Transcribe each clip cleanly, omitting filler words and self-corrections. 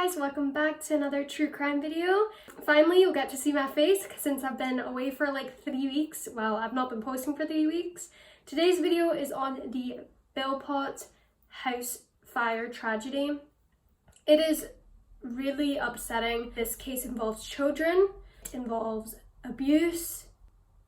guys, welcome back to another true crime video. Finally, you'll get to see my face since I've been away for like 3 weeks. Well, I've not been posting for 3 weeks. Today's video is on the Philpott house fire tragedy. It is really upsetting. This case involves children, it involves abuse.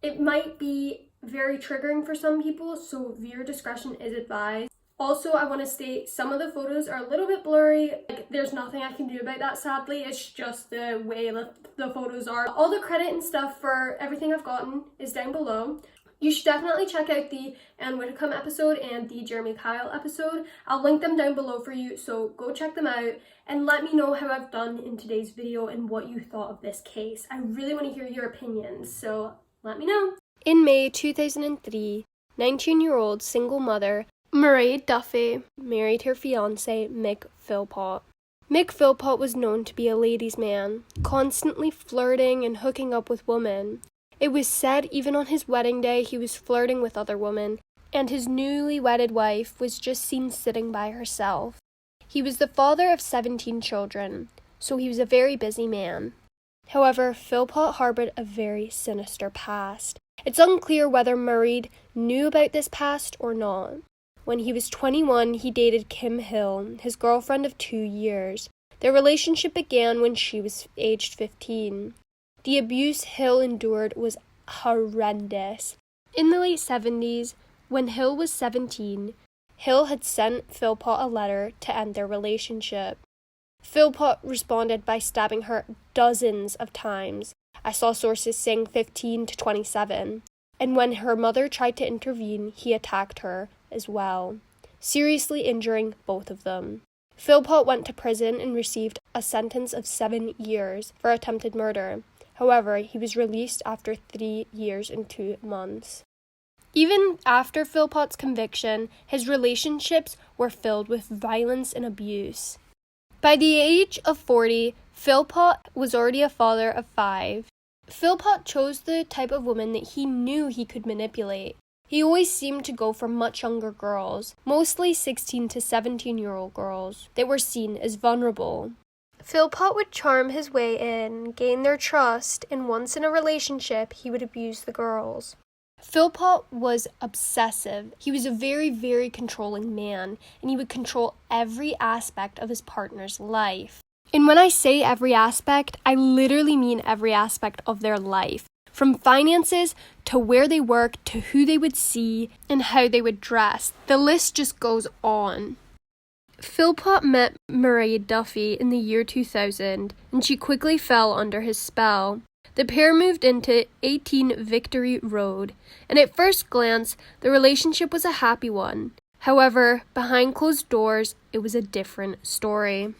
It might be very triggering for some people, so viewer discretion is advised. Also, I want to state some of the photos are a little bit blurry. There's nothing I can do about that, sadly. It's just the way the photos are. All the credit and stuff for everything I've gotten is down below. You should definitely check out the Wittacombe episode and the Jeremy Kyle episode. I'll link them down below for you, so go check them out and let me know how I've done in today's video and what you thought of this case. I really want to hear your opinions, so let me know. In May 2003, 19-year-old single mother Mairead Duffy married her fiancé, Mick Philpott. Mick Philpott was known to be a ladies' man, constantly flirting and hooking up with women. It was said even on his wedding day he was flirting with other women, and his newly wedded wife was just seen sitting by herself. He was the father of 17 children, so he was a very busy man. However, Philpott harbored a very sinister past. It's unclear whether Mairead knew about this past or not. When he was 21, he dated Kim Hill, his girlfriend of 2 years. Their relationship began when she was aged 15. The abuse Hill endured was horrendous. In the late 70s, when Hill was 17, Hill had sent Philpott a letter to end their relationship. Philpott responded by stabbing her dozens of times. I saw sources saying 15 to 27. And when her mother tried to intervene, he attacked her as well, seriously injuring both of them. Philpott went to prison and received a sentence of 7 years for attempted murder. However, he was released after 3 years and 2 months. Even after Philpott's conviction, his relationships were filled with violence and abuse. By the age of 40, Philpott was already a father of 5. Philpott chose the type of woman that he knew he could manipulate. He always seemed to go for much younger girls, mostly 16 to 17-year-old girls, that were seen as vulnerable. Philpott would charm his way in, gain their trust, and once in a relationship, he would abuse the girls. Philpott was obsessive. He was a very, very controlling man, and he would control every aspect of his partner's life. And when I say every aspect, I literally mean every aspect of their life. From finances, to where they worked, to who they would see, and how they would dress. The list just goes on. Philpott met Mairead Duffy in the year 2000, and she quickly fell under his spell. The pair moved into 18 Victory Road, and at first glance, the relationship was a happy one. However, behind closed doors, it was a different story.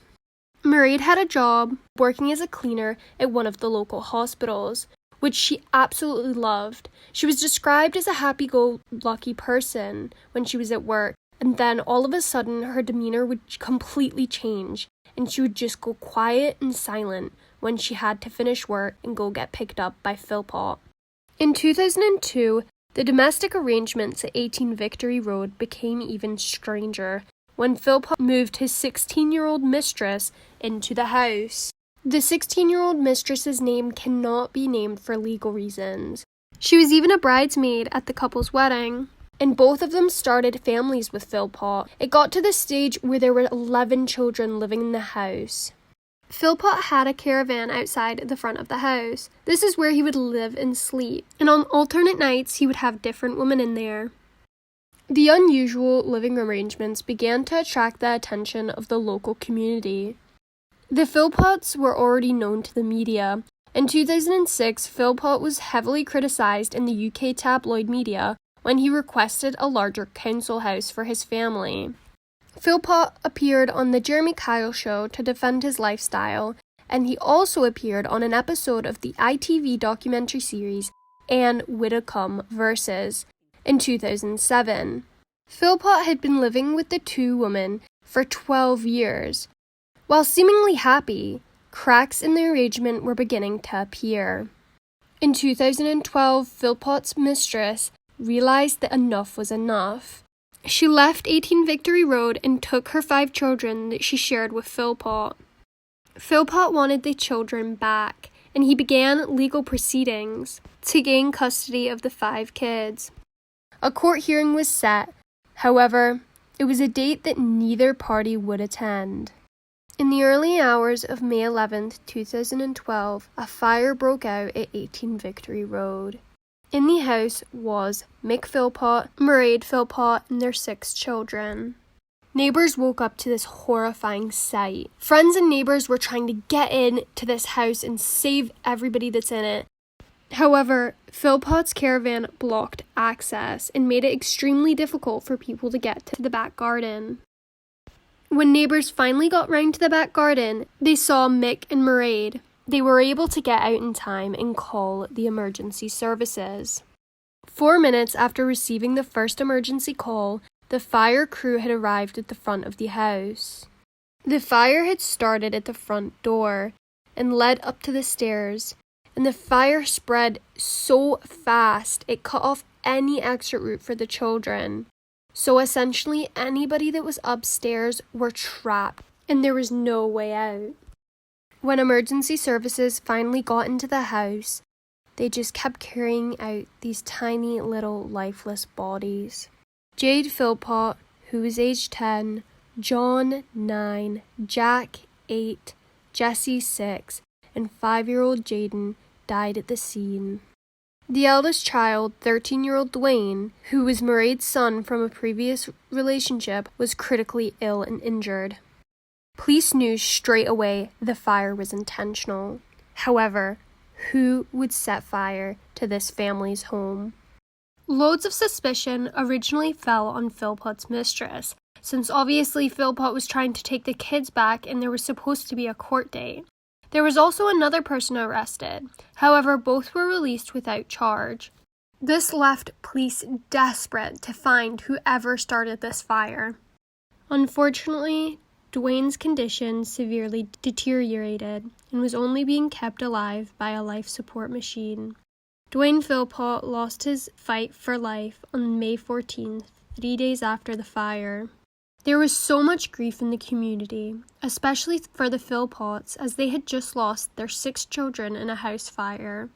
Mairead had a job working as a cleaner at one of the local hospitals, which she absolutely loved. She was described as a happy-go-lucky person when she was at work, and then all of a sudden her demeanor would completely change, and she would just go quiet and silent when she had to finish work and go get picked up by Philpott. In 2002, the domestic arrangements at 18 Victory Road became even stranger when Philpott moved his 16-year-old mistress into the house. The 16-year-old mistress's name cannot be named for legal reasons. She was even a bridesmaid at the couple's wedding, and both of them started families with Philpott. It got to the stage where there were 11 children living in the house. Philpott had a caravan outside the front of the house. This is where he would live and sleep, and on alternate nights he would have different women in there. The unusual living arrangements began to attract the attention of the local community. The Philpotts were already known to the media. In 2006, Philpott was heavily criticised in the UK tabloid media when he requested a larger council house for his family. Philpott appeared on the Jeremy Kyle show to defend his lifestyle, and he also appeared on an episode of the ITV documentary series and Wittacombe Verus in 2007. Philpott had been living with the 2 women for 12 years. While seemingly happy, cracks in the arrangement were beginning to appear. In 2012, Philpott's mistress realized that enough was enough. She left 18 Victory Road and took her 5 children that she shared with Philpott. Philpott wanted the children back, and he began legal proceedings to gain custody of the 5 kids. A court hearing was set. However, it was a date that neither party would attend. In the early hours of May 11th, 2012, a fire broke out at 18 Victory Road. In the house was Mick Philpott, Mairead Philpott, and their 6 children. Neighbours woke up to this horrifying sight. Friends and neighbours were trying to get in to this house and save everybody that's in it. However, Philpott's caravan blocked access and made it extremely difficult for people to get to the back garden. When neighbours finally got round to the back garden, they saw Mick and Mairead. They were able to get out in time and call the emergency services. 4 minutes after receiving the first emergency call, the fire crew had arrived at the front of the house. The fire had started at the front door and led up to the stairs, and the fire spread so fast it cut off any exit route for the children. So essentially anybody that was upstairs were trapped, and there was no way out. When emergency services finally got into the house, they just kept carrying out these tiny little lifeless bodies. Jade Philpott, who was aged 10, John 9, Jack 8, Jesse 6, and 5-year-old Jaden died at the scene. The eldest child, 13-year-old Dwayne, who was Mairead's son from a previous relationship, was critically ill and injured. Police knew straight away the fire was intentional. However, who would set fire to this family's home? Loads of suspicion originally fell on Philpott's mistress, since obviously Philpott was trying to take the kids back and there was supposed to be a court date. There was also another person arrested. However, both were released without charge. This left police desperate to find whoever started this fire. Unfortunately, Dwayne's condition severely deteriorated and was only being kept alive by a life support machine. Dwayne Philpott lost his fight for life on May 14th, 3 days after the fire. There was so much grief in the community, especially for the Philpotts, as they had just lost their 6 children in a house fire.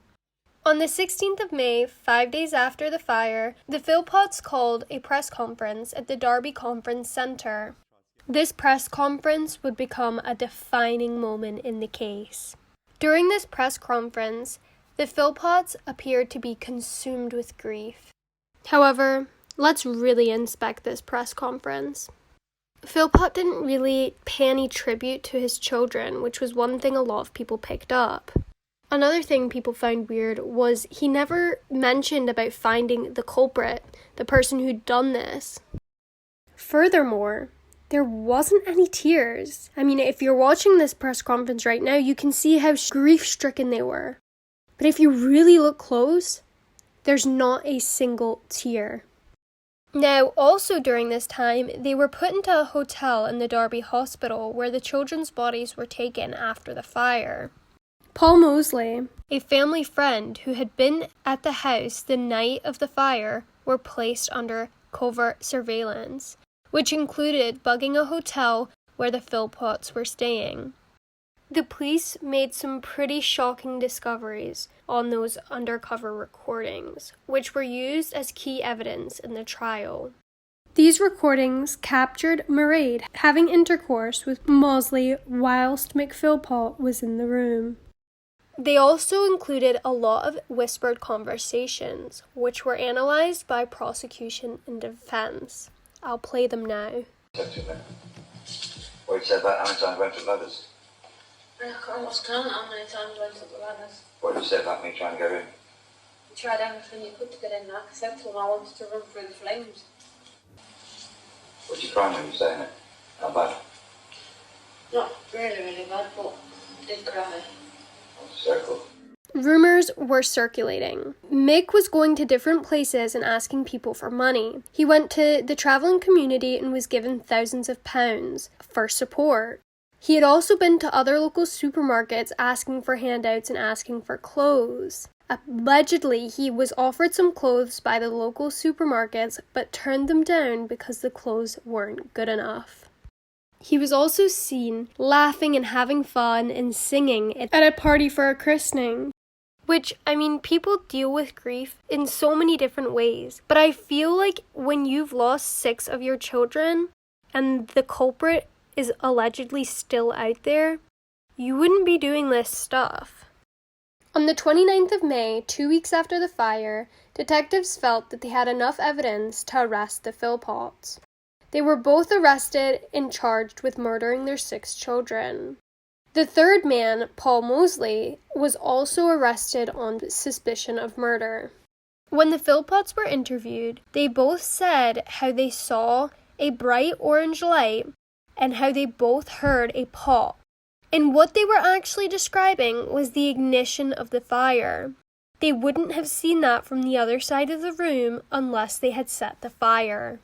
On the 16th of May, 5 days after the fire, the Philpotts called a press conference at the Derby Conference Centre. This press conference would become a defining moment in the case. During this press conference, the Philpotts appeared to be consumed with grief. However, let's really inspect this press conference. Philpott didn't really pay any tribute to his children, which was one thing a lot of people picked up. Another thing people found weird was he never mentioned about finding the culprit, the person who'd done this. Furthermore, there wasn't any tears. I mean, if you're watching this press conference right now, you can see how grief-stricken they were. But if you really look close, there's not a single tear. Now, also during this time, they were put into a hotel in the Derby Hospital where the children's bodies were taken after the fire. Paul Mosley, a family friend who had been at the house the night of the fire, were placed under covert surveillance, which included bugging a hotel where the Philpotts were staying. The police made some pretty shocking discoveries on those undercover recordings, which were used as key evidence in the trial. These recordings captured Mairead having intercourse with Mosley whilst Mick Philpott was in the room. They also included a lot of whispered conversations, which were analysed by prosecution and defence. I'll play them now. What you said about how many times I went up ladders? I lost count how many times I went up the ladders. What did you say about me trying to go in? You tried everything you could to get in there. I said to him I wanted to run through the flames. What did you cry when you were saying it? How bad? Not really bad, but I did cry. Circle. Rumours were circulating. Mick was going to different places and asking people for money. He went to the travelling community and was given thousands of pounds for support. He had also been to other local supermarkets asking for handouts and asking for clothes. Allegedly, he was offered some clothes by the local supermarkets but turned them down because the clothes weren't good enough. He was also seen laughing and having fun and singing at a party for a christening. Which, I mean, people deal with grief in so many different ways. But I feel like when you've lost 6 of your children and the culprit is allegedly still out there, you wouldn't be doing this stuff. On the 29th of May, 2 weeks after the fire, detectives felt that they had enough evidence to arrest the Philpotts. They were both arrested and charged with murdering their 6 children. The third man, Paul Mosley, was also arrested on suspicion of murder. When the Philpotts were interviewed, they both said how they saw a bright orange light and how they both heard a pop. And what they were actually describing was the ignition of the fire. They wouldn't have seen that from the other side of the room unless they had set the fire.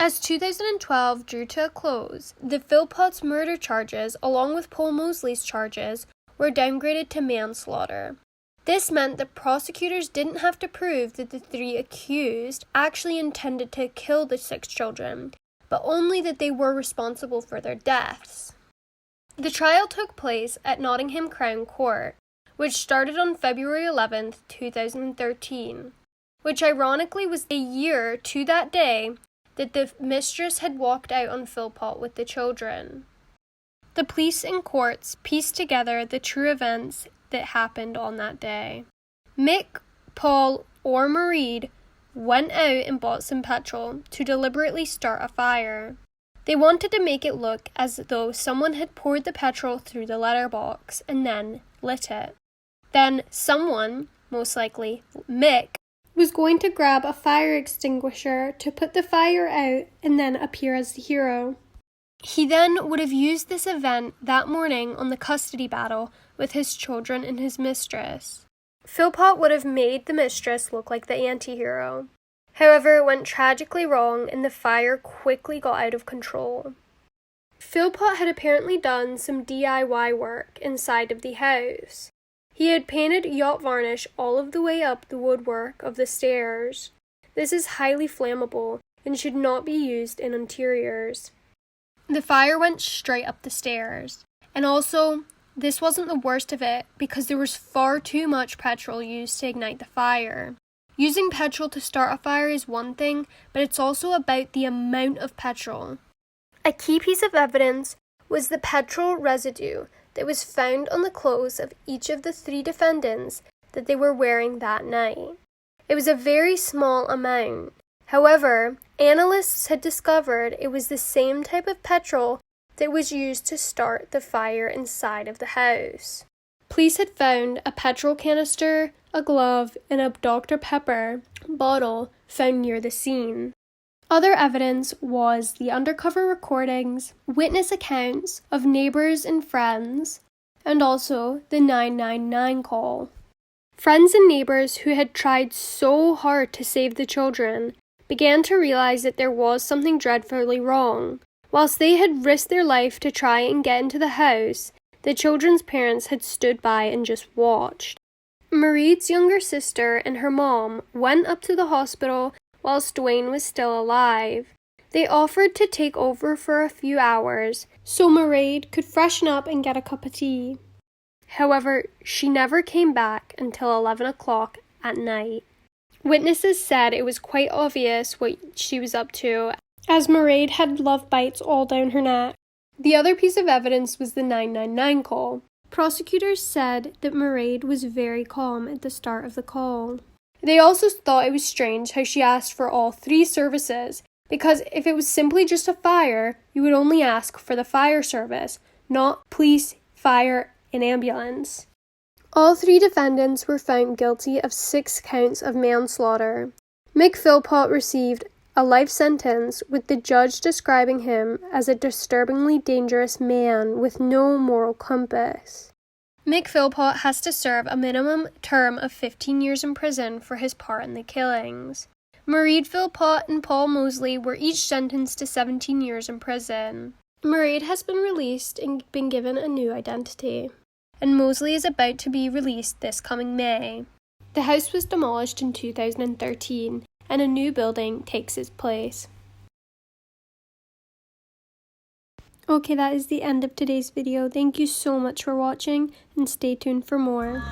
As 2012 drew to a close, the Philpotts' murder charges, along with Paul Mosley's charges, were downgraded to manslaughter. This meant that prosecutors didn't have to prove that the 3 accused actually intended to kill the 6 children, but only that they were responsible for their deaths. The trial took place at Nottingham Crown Court, which started on February 11, 2013, which ironically was a year to that day that the mistress had walked out on Philpott with the children. The police and courts pieced together the true events that happened on that day. Mick, Paul, or Mairead went out and bought some petrol to deliberately start a fire. They wanted to make it look as though someone had poured the petrol through the letterbox and then lit it. Then someone, most likely Mick, was going to grab a fire extinguisher to put the fire out and then appear as the hero. He then would have used this event that morning on the custody battle with his children and his mistress. Philpott would have made the mistress look like the anti-hero. However, it went tragically wrong and the fire quickly got out of control. Philpott had apparently done some DIY work inside of the house. He had painted yacht varnish all of the way up the woodwork of the stairs. This is highly flammable and should not be used in interiors. The fire went straight up the stairs. And also, this wasn't the worst of it because there was far too much petrol used to ignite the fire. Using petrol to start a fire is one thing, but it's also about the amount of petrol. A key piece of evidence was the petrol residue that was found on the clothes of each of the 3 defendants that they were wearing that night. It was a very small amount. However, analysts had discovered it was the same type of petrol that was used to start the fire inside of the house. Police had found a petrol canister, a glove, and a Dr. Pepper bottle found near the scene. Other evidence was the undercover recordings, witness accounts of neighbours and friends, and also the 999 call. Friends and neighbours who had tried so hard to save the children began to realise that there was something dreadfully wrong. Whilst they had risked their life to try and get into the house, the children's parents had stood by and just watched. Mairead's younger sister and her mom went up to the hospital whilst Dwayne was still alive. They offered to take over for a few hours so Mairead could freshen up and get a cup of tea. However, she never came back until 11 o'clock at night. Witnesses said it was quite obvious what she was up to, as Mairead had love bites all down her neck. The other piece of evidence was the 999 call. Prosecutors said that Mairead was very calm at the start of the call. They also thought it was strange how she asked for all 3 services, because if it was simply just a fire, you would only ask for the fire service, not police, fire, and ambulance. All 3 defendants were found guilty of 6 counts of manslaughter. Mick Philpott received a life sentence, with the judge describing him as a disturbingly dangerous man with no moral compass. Mick Philpott has to serve a minimum term of 15 years in prison for his part in the killings. Mairead Philpott and Paul Mosley were each sentenced to 17 years in prison. Mairead has been released and been given a new identity, and Mosley is about to be released this coming May. The house was demolished in 2013, and a new building takes its place. Okay, that is the end of today's video. Thank you so much for watching and stay tuned for more.